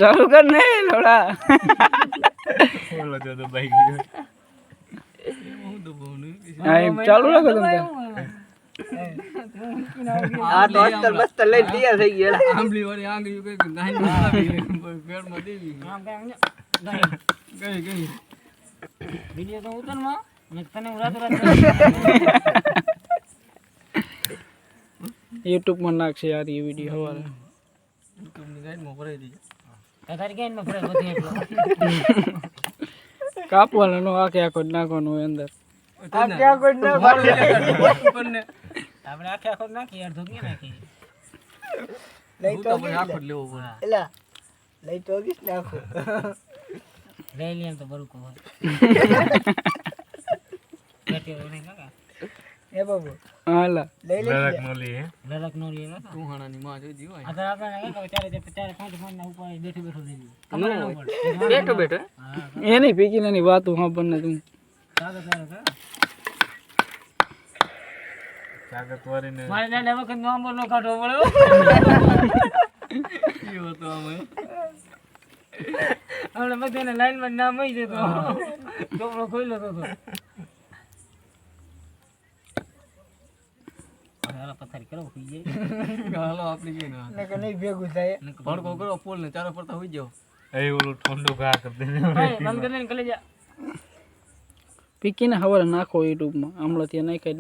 ચાલુ કર ને લોડા બોલો તો ભાઈ ગયો હું તો બોનું હા એમ ચાલુ રાખો તમે આ તો અસ્તર બસ્તર લઈ તૈયાર થઈ ગયા આંબલી વાળી આંગળી કઈ નાઈ આવી પેડમાં દેવી આમ કાંઈ ગઈ વિડીયો તો ઉતરમાં મેં તને રાત રાત YouTube માં નાખશે યાર એ વિડિયો હવારે કંપની ગાઈડમાં ભરાઈ દીધી તારી ગેમ માં ફરે બધી એટલો કાપવાનો નો આખે આખો નાખવાનો હોય અંદર આ ક્યાં કોઈ ના ઉપરને આપણે આખે આખો નાખી યાર ધોકી નાખી લઈ તો આપણે આખો જ લેવો પડે એલા લઈ તો ગીસ નાખો લઈ લઈએ તો બરું કોઈ કેટી હોય ને કાકા એ બાબુ હાલા લઈ લે લડક નો લે તું હાણાની માં જોઈ દીવાય આ તો આપણે ચારે પાંચ ફોન ના ઉપર બેઠી બેઠો લઈ લઈએ ખબર ન પડે બેઠો બેઠો હા એની પીકી નાની વાતું સાંભળ ને તું કાકા કાકા કાગત વારીને મારે દાદા વખત નંબર નો કાઢવો પડ્યો ઈ હતો અમે આપણે બધાને લાઈન માં નામ આવી જતો ચોપડો ખોલ્યો તો હાલા પથારી કરો હોઈ જાય હાલો આપણી ગઈ ના ને કે નહીં ભેગું થાય ભડકો કરો પોલ ને ચારો પડતા હોઈ જાવ એ ઓલું ઠંડો ઘા કરી દે બંધ કરીને કલે જા પીકીને હવારે નાખો YouTube માં હમણાં ત્યાં નાખાય જ નહીં